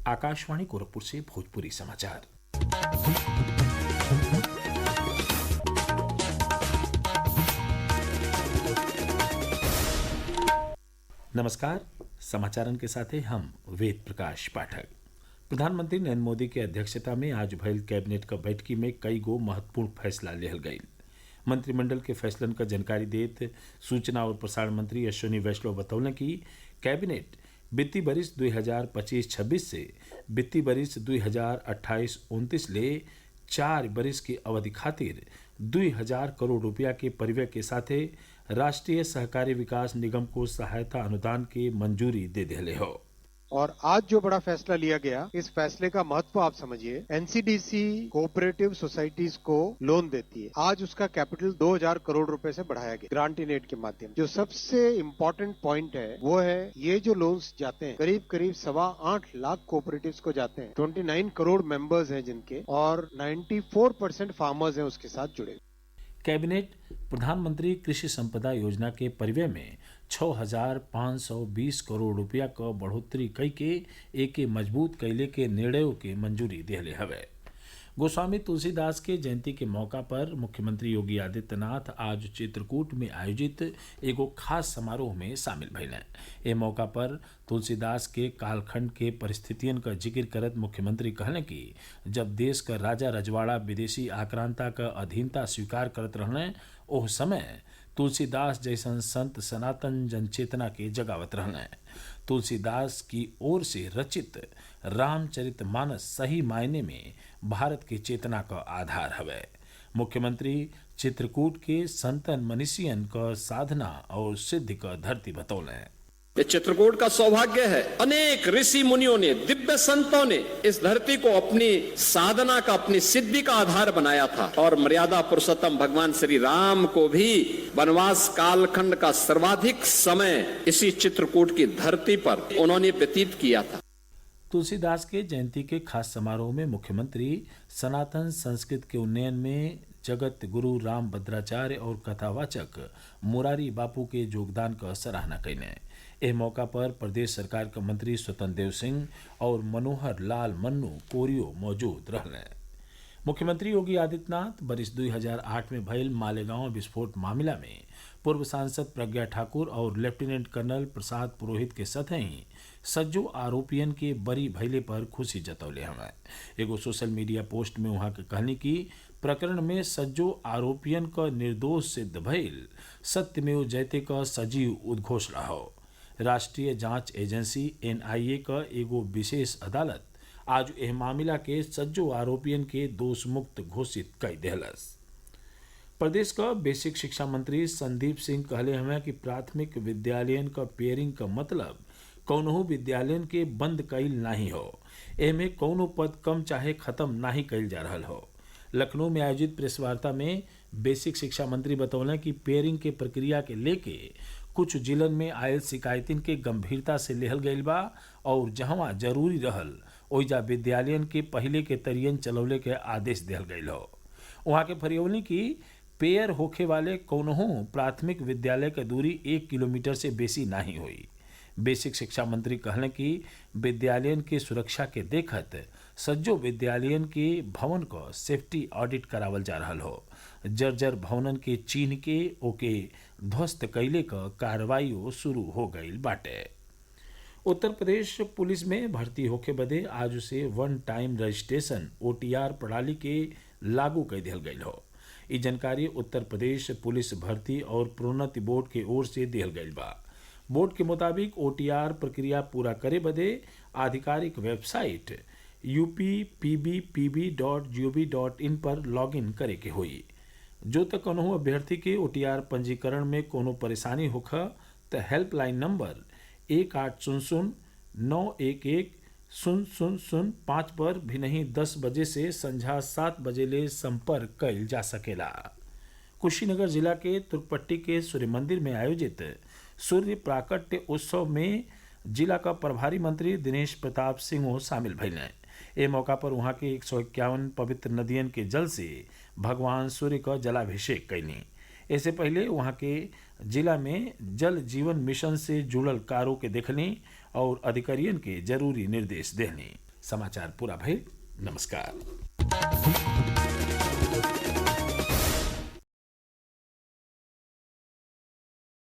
आकाशवाणी गोरखपुर से भोजपुरी समाचार। नमस्कार, समाचारन के साथे हम वेद प्रकाश पाठक। प्रधानमंत्री नरेंद्र मोदी के अध्यक्षता में आज भयल कैबिनेट क बैठकी में कई गो महत्वपूर्ण फैसला लिहल गयी। मंत्रिमंडल के फैसलन क जानकारी देत सूचना और प्रसारण मंत्री अश्विनी वैष्णव बतौलन कि कैबिनेट वित्तीय बरिस 2025-26 से वित्तीय बरिस 2028-29 ले 4 बरिस की अवधि खातिर 2000 करोड़ रुपया के परिव्यय के साथे राष्ट्रीय सहकारी विकास निगम को सहायता अनुदान के मंजूरी दे दिले हो। और आज जो बड़ा फैसला लिया गया, इस फैसले का महत्व आप समझिए। एनसीडीसी कोऑपरेटिव सोसाइटीज को लोन देती है। आज उसका कैपिटल 2000 करोड़ रुपए से बढ़ाया गया ग्रांट इन एड के माध्यम। जो सबसे इम्पोर्टेंट पॉइंट है वो है ये जो लोन्स जाते हैं करीब 8.25 लाख कोऑपरेटिव्स को जाते हैं। 29 करोड़ मेंबर्स हैं जिनके, और 94% फार्मर्स हैं उसके साथ जुड़े। कैबिनेट प्रधानमंत्री कृषि संपदा योजना के परिव्यय में 6520 करोड़ रुपया क बढ़ोतरी कई के एके मजबूत कैले के निर्णयों के मंजूरी दिले हवे। गोस्वामी तुलसीदास के जयंती के मौका पर मुख्यमंत्री योगी आदित्यनाथ आज चित्रकूट में आयोजित एगो खास समारोह में शामिल भइले। ए मौका पर तुलसीदास के कालखंड के परिस्थितियन का जिक्र करत मुख्यमंत्री कहले कि जब देश का राजा रजवाड़ा विदेशी आक्रांता का अधीनता स्वीकार करत रहने, ओह समय तुलसीदास जैसन संत सनातन जनचेतना के जगावत रहने। तुलसीदास की ओर से रचित रामचरितमानस सही मायने में भारत की चेतना का आधार हवे। मुख्यमंत्री चित्रकूट के संतन मनीषियन का साधना और सिद्धि का धरती बतौले। ये चित्रकूट का सौभाग्य है। अनेक ऋषि मुनियों ने, दिव्य संतों ने इस धरती को अपनी साधना का, अपनी सिद्धि का आधार बनाया था। और मर्यादा पुरुषोत्तम भगवान श्री राम को भी वनवास कालखंड का सर्वाधिक समय इसी चित्रकूट की धरती पर उन्होंने व्यतीत किया था। तुलसीदास के जयंती के खास समारोह में मुख्यमंत्री सनातन संस्कृत के उन्नयन में जगत गुरु राम भद्राचार्य और कथावाचक मुरारी बापू के योगदान का सराहना कैले। एह मौका पर प्रदेश सरकार के मंत्री स्वतंत्र देव सिंह और मनोहर लाल मन्नू कोरियो मौजूद रहले। मुख्यमंत्री योगी आदित्यनाथ बरिस 2008 में भयल मालेगांव विस्फोट मामला में पूर्व सांसद प्रज्ञा ठाकुर और लेफ्टिनेंट कर्नल प्रसाद पुरोहित के सतही सज्जो आरोपियन के बरी भइले पर खुशी जतौले हमें। एगो सोशल मीडिया पोस्ट में वहां के कहनी कि प्रकरण में सज्जो आरोपियन का निर्दोष सिद्ध भइल सत्यमेव जयते का सजीव उद्घोषणा हो। राष्ट्रीय जांच एजेंसी NIA का एगो विशेष अदालत आज एह मामला के सज्जो आरोपियन के दोष मुक्त घोषित कर दिलस। प्रदेश का बेसिक शिक्षा मंत्री संदीप सिंह कहले हमें कि प्राथमिक विद्यालयन का पेयरिंग का मतलब कौनहू विद्यालयन के बंद कईल नहीं हो। एमे कौनो पद कम चाहे खत्म नहीं कईल जा रहा हो। लखनऊ में आयोजित प्रेस वार्ता में बेसिक शिक्षा मंत्री बतौले कि पेयरिंग के प्रक्रिया के लेके कुछ जिलन में आयल शिकायतिन के गंभीरता से लेहल गईल बा और जहवा जरूरी रहल ओइजा विद्यालयन के पहले के तरियन चलौले के आदेश दिहल गईल हो। वहाँ के फरियौली की पेयर होखे वाले कौनहू प्राथमिक विद्यालय के दूरी 1 किलोमीटर से बेसी नहीं हुई। बेसिक शिक्षा मंत्री कहले कि विद्यालयन के सुरक्षा के देखत सज्जो विद्यालयन के भवन को सेफ्टी ऑडिट करावल जा रहा हो। जर्जर भवनन के चिन्ह के ओके ध्वस्त कैले का कार्रवाई शुरू हो गई बाटे। उत्तर प्रदेश पुलिस में भर्ती होके बदे आज से वन टाइम रजिस्ट्रेशन OTR प्रणाली के लागू कर दिहल गई हो। ई जानकारी उत्तर प्रदेश पुलिस भर्ती और प्रोन्नति बोर्ड के ओर से दिहल गई बा। बोर्ड के मुताबिक OTR प्रक्रिया पूरा करे बदे आधिकारिक वेबसाइट upbpb.gov.in पर लॉगिन करे के होई। जो तक कौनहू अभ्यर्थी के OTR पंजीकरण में कोनो परेशानी होखा त हेल्पलाइन नंबर 1800-911-0005 पर भी नहीं 10 बजे से संझा 7 बजे ले संपर्क कइल जा सकेला। कुशीनगर जिला के तुर्कपट्टी के सूर्य मंदिर में आयोजित सूर्य प्राकट्य उत्सव में जिला का प्रभारी मंत्री दिनेश प्रताप सिंह शामिल भइले। ए मौका पर वहाँ के 151 पवित्र नदियन के जल से भगवान सूर्य का जलाभिषेक कैनी। इससे पहले वहाँ के जिला में जल जीवन मिशन से जुड़ल कार्यों के देखनी और अधिकारियों के जरूरी निर्देश देनी। समाचार पूरा भइल। नमस्कार।